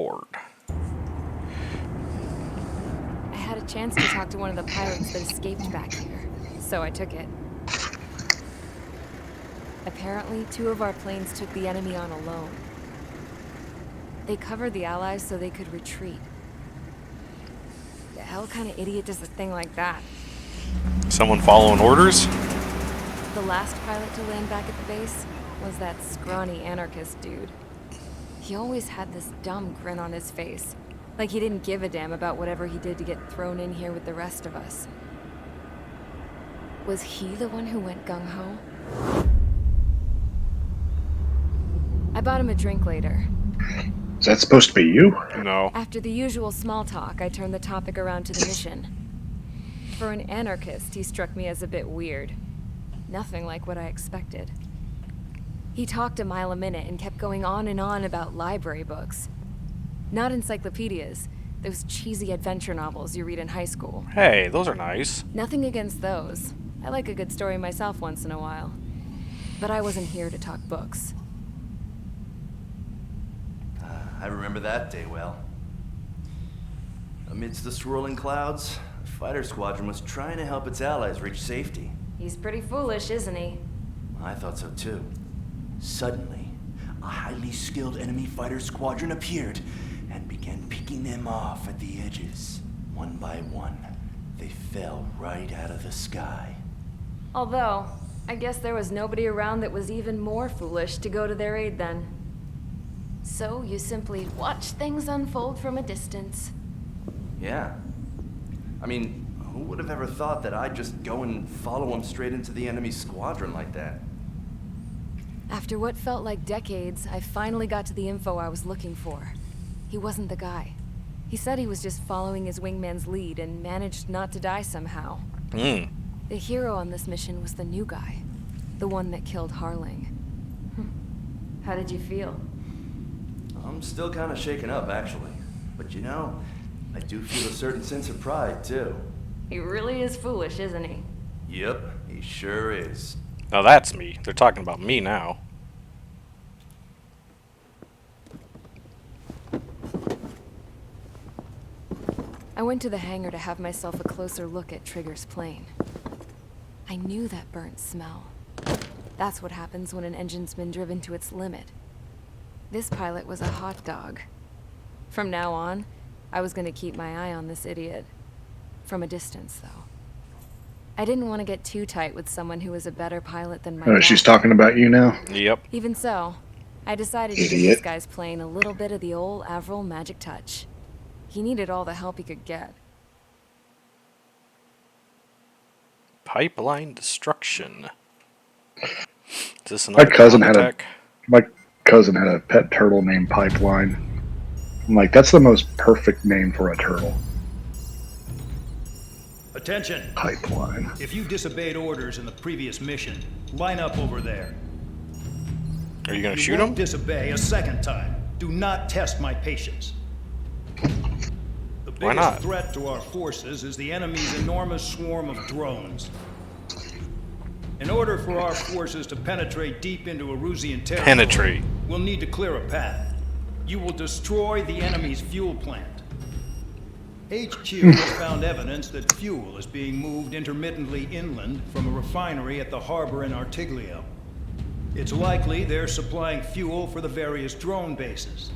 Accord. I had a chance to talk to one of the pilots that escaped back here, so I took it. Apparently, 2 of our planes took the enemy on alone. They covered the Allies so they could retreat. The hell kind of idiot does a thing like that? Someone following orders? The last pilot to land back at the base was that scrawny anarchist dude. He always had this dumb grin on his face, like he didn't give a damn about whatever he did to get thrown in here with the rest of us. Was he the one who went gung-ho? I bought him a drink later. Is that supposed to be you? No. After the usual small talk, I turned the topic around to the mission. For an anarchist, he struck me as a bit weird. Nothing like what I expected. He talked a mile a minute and kept going on and on about library books. Not encyclopedias, those cheesy adventure novels you read in high school. Hey, those are nice. Nothing against those. I like a good story myself once in a while. But I wasn't here to talk books. I remember that day well. Amidst the swirling clouds, a fighter squadron was trying to help its allies reach safety. He's pretty foolish, isn't he? I thought so too. Suddenly, a highly skilled enemy fighter squadron appeared and began picking them off at the edges. One by one, they fell right out of the sky. Although, I guess there was nobody around that was even more foolish to go to their aid then. So you simply watch things unfold from a distance. Yeah. I mean, who would have ever thought that I'd just go and follow him straight into the enemy squadron like that? After what felt like decades, I finally got to the info I was looking for. He wasn't the guy. He said he was just following his wingman's lead and managed not to die somehow. The hero on this mission was the new guy. The one that killed Harling. How did you feel? I'm still kind of shaken up, actually. But you know, I do feel a certain sense of pride, too. He really is foolish, isn't he? Yep, he sure is. Now that's me. They're talking about me now. I went to the hangar to have myself a closer look at Trigger's plane. I knew that burnt smell. That's what happens when an engine's been driven to its limit. This pilot was a hot dog. From now on, I was gonna keep my eye on this idiot. From a distance, though. I didn't want to get too tight with someone who was a better pilot than my dad. She's talking about you now? Yep. Even so, I decided to give this guy's plane a little bit of the old Avril magic touch. He needed all the help he could get. Pipeline destruction. Is this My another cousin had attack? My cousin had a pet turtle named Pipeline. I'm like, that's the most perfect name for a turtle. Attention! Pipeline. If you disobeyed orders in the previous mission, line up over there. Are you gonna You shoot won't him? disobey a second time. Do not test my patience. The Why biggest not? threat to our forces is the enemy's enormous swarm of drones. In order for our forces to penetrate deep into Erusian territory, Penetrate. we'll need to clear a path. You will destroy the enemy's fuel plant. HQ has found evidence that fuel is being moved intermittently inland from a refinery at the harbor in Artiglio. It's likely they're supplying fuel for the various drone bases.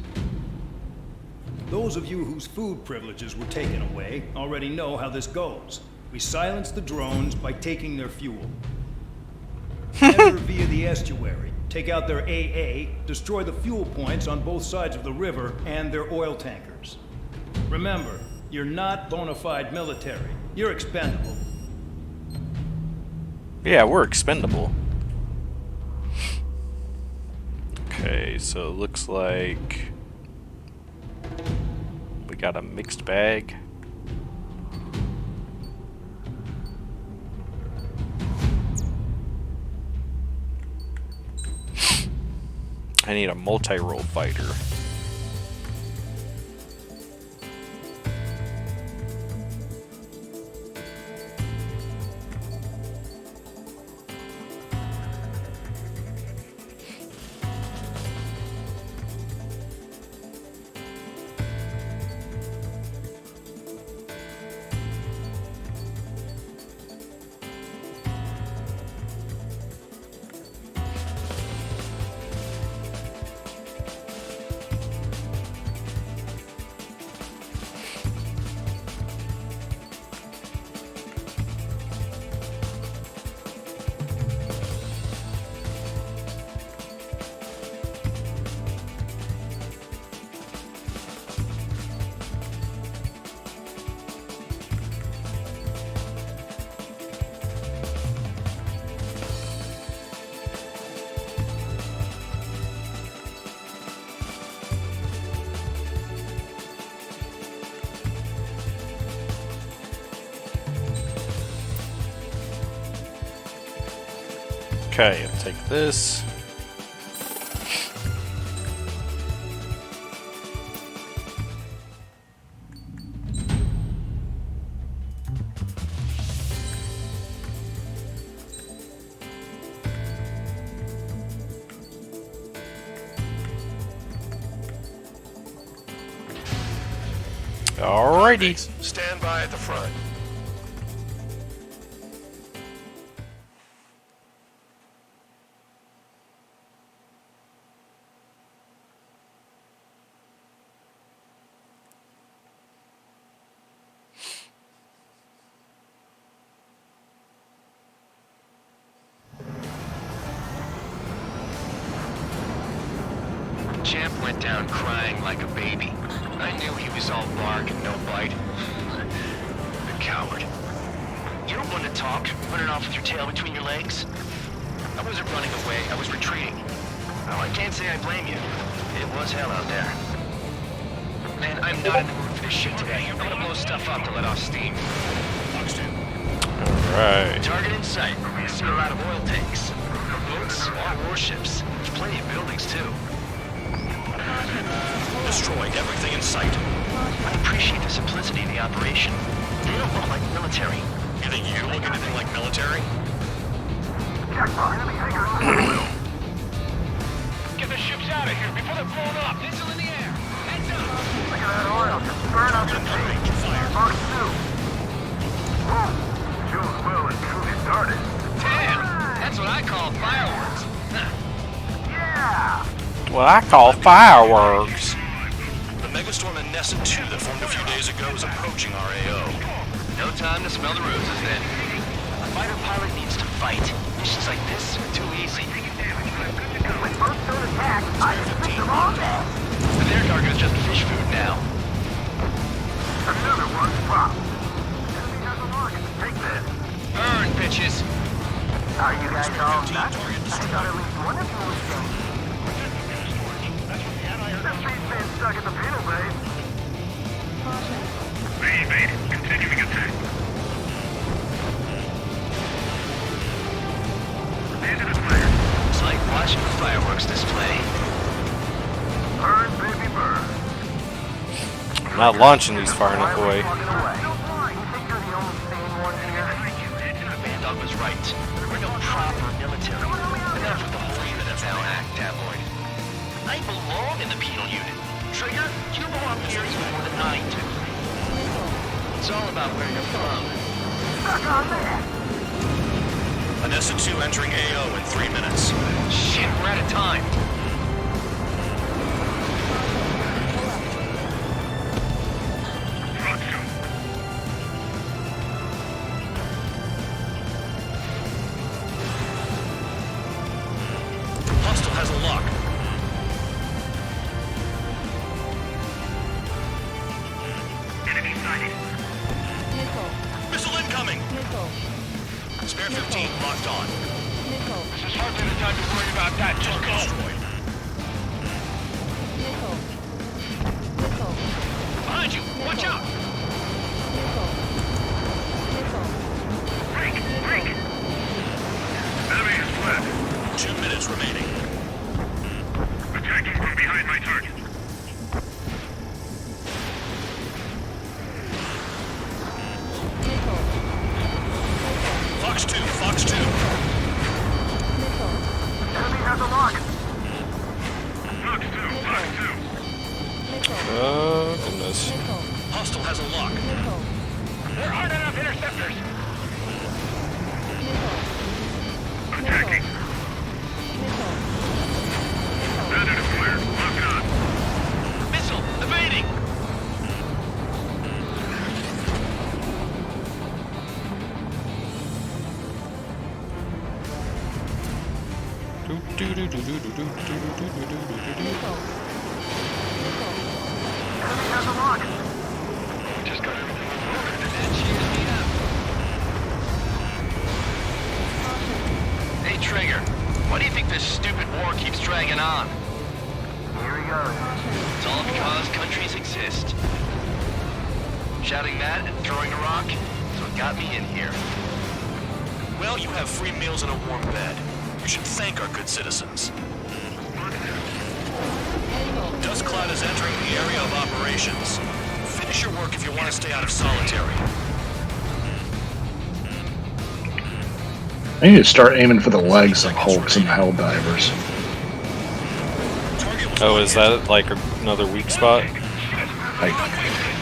Those of you whose food privileges were taken away already know how this goes. We silence the drones by taking their fuel. Enter via the estuary, take out their AA, destroy the fuel points on both sides of the river and their oil tankers. Remember, you're not bona fide military. You're expendable. Yeah, we're expendable. Okay, so it looks like we got a mixed bag. I need a multi-role fighter. Okay, I'll take this. Alrighty. Stand by at the front. Champ went down crying like a baby. I knew he was all bark and no bite. The coward. You don't want to talk, running off with your tail between your legs. I wasn't running away, I was retreating. Well, I can't say I blame you. It was hell out there. Man, I'm not in the mood for this shit today. I'm gonna blow stuff up to let off steam. Alright. Target in sight. I see a lot of oil tanks. Boats, all warships. There's plenty of buildings, too. Destroy everything in sight. I appreciate the simplicity of the operation. They don't look like military. You think you look anything like military? Get the ships out of here before they're blown up. Missile in the air. Heads up. Look at that oil. Just burn up the tank. Mark 2. Whoa. June well and truly started. Damn. That's what I call fireworks. Yeah. What I call fireworks. The megastorm in Nessa 2 that formed a few days ago is approaching our AO. No time to smell the roses then. A fighter pilot needs to fight. Missions like this are too easy. When first don't attack, I just picked them all down. But their target is just fish food now. Another one pop. Enemy has a rocket. Take this. Burn, bitches. Are you guys all nuts? I thought at least one of you was safe. This beat's been stuck at the penal base. Evade. Continuing attack. Engine is clear. It's like watching a fireworks display. Burn, baby, burn. I'm not launching these far enough away. You think you're the only sane one here? Bandog was right. We're no proper military. Enough with the whole unit of now act tabloid. I belong in the penal unit. Trigger, you belong here even more than I do. It's all about where you're from. Stuck on that. Nessa 2 entering AO in 3 minutes. Shit, we're out of time. Hostile has a lock. Enemy sighted. Missile incoming. Spare 15 locked on. This is hardly the time to worry about that. Just go. Destroyed. Behind you. Watch out. Break! Break! Enemy is fled. 2 minutes remaining. Attacking from behind my target. Fox 2, Fox 2. Enemy has a lock. Fox 2, Fox 2. Oh, goodness. Hostile has a lock. There aren't enough interceptors. Attacking. Standard is clear. Lock on. Missile evading. Enemy has a lock. Just got everything moving and then cheers me up. Hey, Trigger. Why do you think this stupid war keeps dragging on? Here he goes. It's all because countries exist. Shouting that and throwing a rock is what got me in here. Well, you have free meals and a warm bed. You should thank our good citizens. Dust Cloud is entering the area of operations. Finish your work if you want to stay out of solitary. I need to start aiming for the legs like Hulks and Helldivers. Oh, is that like another weak spot?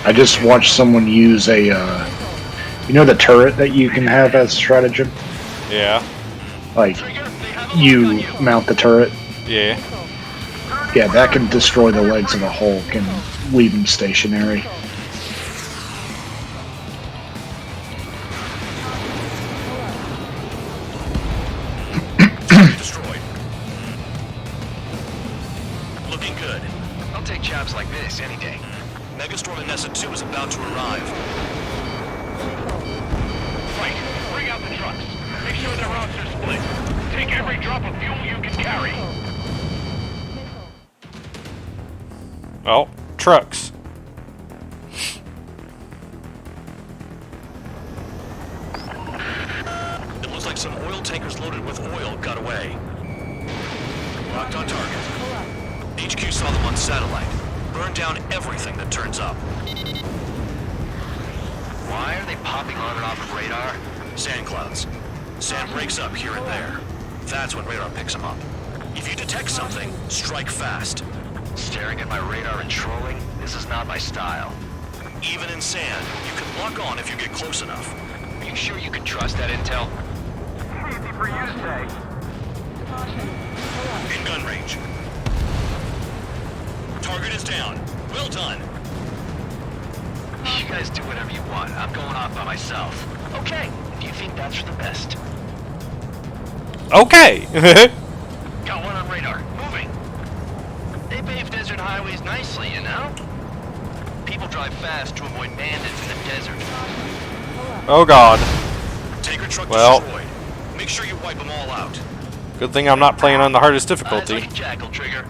I just watched someone use a, you know the turret that you can have as stratagem? Yeah. Like, you mount the turret. Yeah. Yeah, that can destroy the legs of a Hulk and leave him stationary. Destroyed. Looking good. I'll take jobs like this any day. Megastorm and Nessa 2 is about to arrive. Right, bring out the trucks. Make sure their routes are split. Take every drop of fuel you can carry. Oh, trucks. It looks like some oil tankers loaded with oil got away. Locked on target. HQ saw them on satellite. Burn down everything that turns up. Why are they popping on and off of radar? Sand clouds. Sand breaks up here and there. That's when radar picks them up. If you detect something, strike fast. Staring at my radar and trolling? This is not my style. Even in sand, you can lock on if you get close enough. Are you sure you can trust that intel? Easy for you to say. In gun range. Target is down. Well done. You guys do whatever you want. I'm going off by myself. Okay, if you think that's for the best. Okay. Got one on radar. Moving. They pave desert highways nicely, you know? People drive fast to avoid bandits in the desert. Oh god. Tanker truck Well. destroyed. Make sure you wipe them all out. Good thing I'm not playing on the hardest Eyes difficulty. like a jackal, Trigger.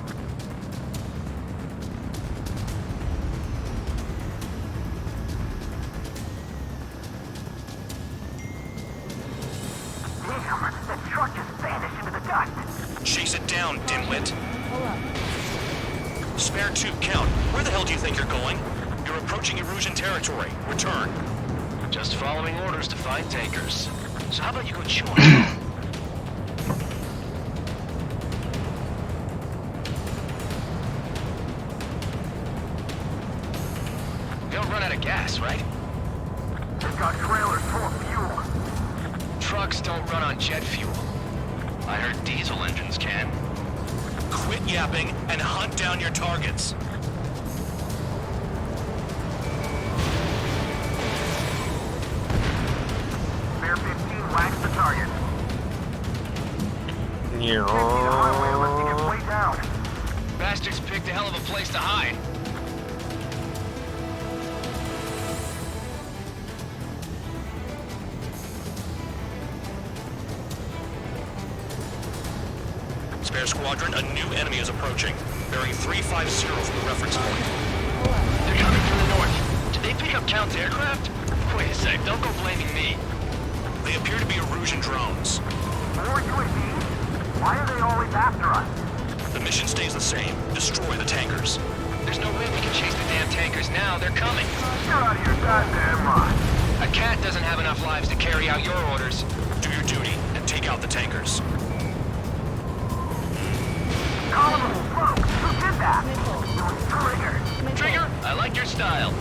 Damn, that truck just vanished into the dust. Chase it down, dimwit. Spare tube count. Where the hell do you think you're going? You're approaching Erusian territory. Return. Just following orders to find tankers. So how about you go chew on it? We don't run out of gas, right? They've got trailers full of fuel. Trucks don't run on jet fuel. I heard diesel engines can. Quit yapping and hunt down your targets. Bear 15 whacks the target. The highway lifting its way down. Bastards picked a hell of a place to hide. Spare squadron, a new enemy is approaching. Bearing 350 from the reference point. They're coming from the north. Did they pick up Count's aircraft? Wait a sec, don't go blaming me. They appear to be Erusian drones. More UAVs? Why are they always after us? The mission stays the same. Destroy the tankers. There's no way we can chase the damn tankers now. They're coming. You're out of your goddamn mind. A cat doesn't have enough lives to carry out your orders. Do your duty and take out the tankers. Column of smoke. Who did that? It was Trigger. Trigger, I like your style.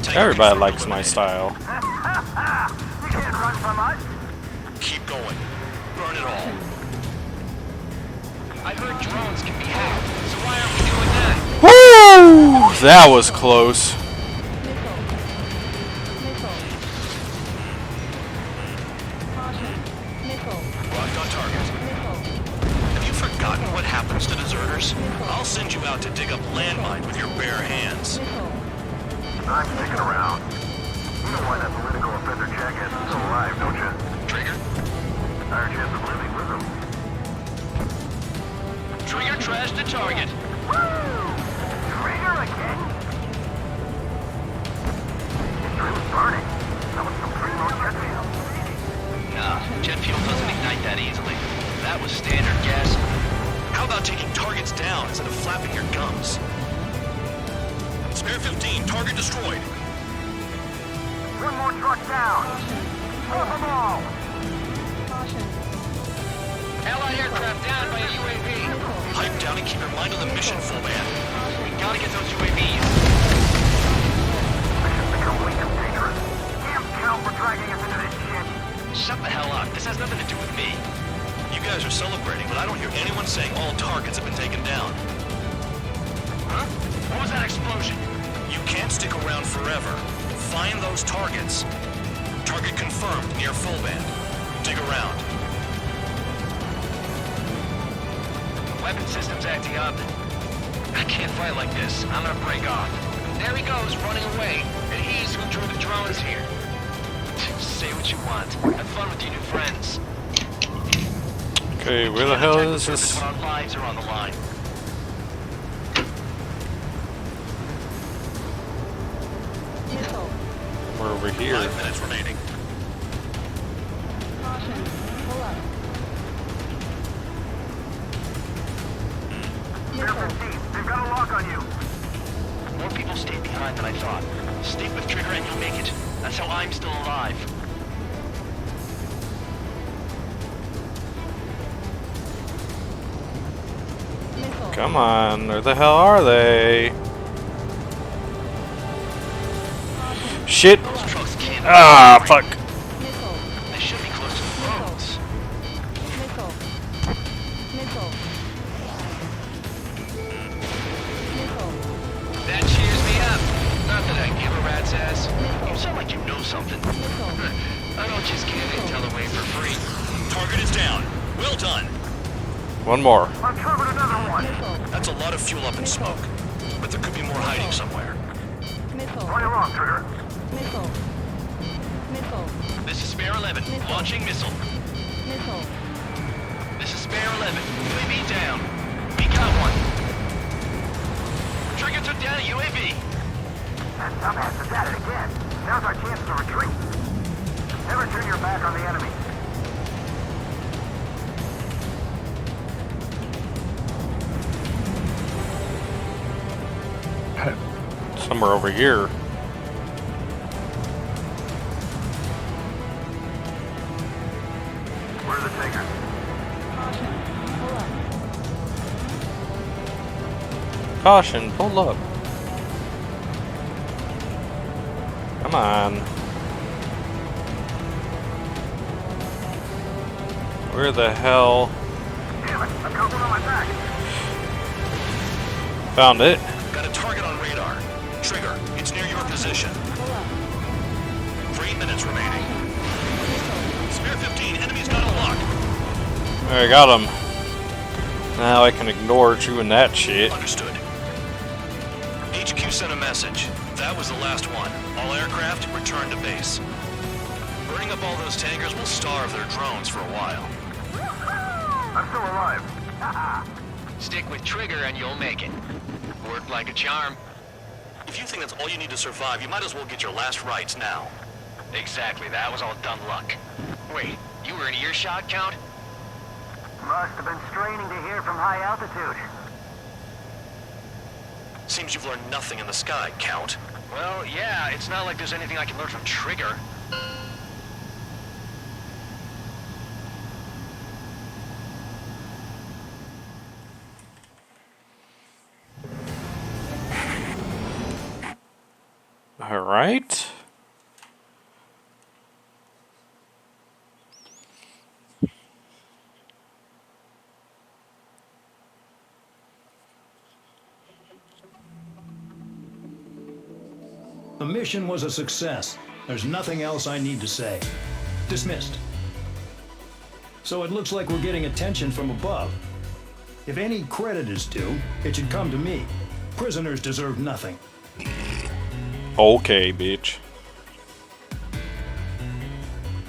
Tanker Everybody confirmed likes my eliminated. style. You can't run from us. Keep going. Burn it all. I heard drones can be hacked, so why aren't we doing that? Woo! That was close. Locked on target. Have you forgotten what happens to deserters? I'll send you out to dig up landmine with your bare hands. I'm sticking around. You know why that political offender jackass is still alive, don't you? Trigger? Higher chance of living with him. Trigger trashed the target. Woo! Trigger again? It was burning. That was some pretty low jet fuel. Nah, jet fuel doesn't ignite that easily. Spear 15, target destroyed. One more truck down. Drop them all. Allied aircraft down by a UAV. Pipe down and keep your mind on the mission, full man. We gotta get those UAVs. Mission's become weak and dangerous. Damn count for dragging us into this shit. Shut the hell up. This has nothing to do with me. You guys are celebrating, but I don't hear anyone saying all targets have been taken down. Huh? What was that explosion? You can't stick around forever. Find those targets. Target confirmed near full band. Dig around. Weapon system's acting up. I can't fight like this. I'm gonna break off. There he goes, running away. And he's who drew the drones here. Say what you want. Have fun with your new friends. Okay, where the hell is When this? our lives are on the line. We're over here. 5 minutes remaining. Spear 15, they've got a lock on you. More people stayed behind than I thought. Stick with Trigger and you'll make it. That's how I'm still alive. Come on, where the hell are they? Shit! Those trucks can't. Ah, fuck! They should be close to the roads. That cheers me up. Not that I give a rat's ass. You sound like you know something. I don't just give intel away for free. Target is down. Well done. One more. Uncovered another one. That's a lot of fuel up in smoke. But there could be more hiding somewhere. Right along, Trigger. This is Spare 11, launching missile. This is Spare 11, UAV down. We got one. Trigger took down a UAV. That dumbass is at it again. Now's our chance to retreat. Never turn your back on the enemy. Somewhere over here. Where are the takers? Caution, pull up. Come on. Where the hell? Damn it, I've got one on my back. Found it. Got a target on radar. Trigger, it's near your position. 3 minutes remaining. Spear 15, enemy's got a lock. I got him. Now I can ignore chewing that shit. Understood. HQ sent a message. That was the last one. All aircraft, return to base. Burning up all those tankers will starve their drones for a while. I'm still alive. Stick with Trigger and you'll make it. Worked like a charm. If you think that's all you need to survive, you might as well get your last rites now. Exactly, that was all dumb luck. Wait, you were in earshot, Count? Must have been straining to hear from high altitude. Seems you've learned nothing in the sky, Count. Well, yeah, it's not like there's anything I can learn from Trigger. All right. The mission was a success. There's nothing else I need to say. Dismissed. So it looks like we're getting attention from above. If any credit is due, it should come to me. Prisoners deserve nothing. Okay, bitch.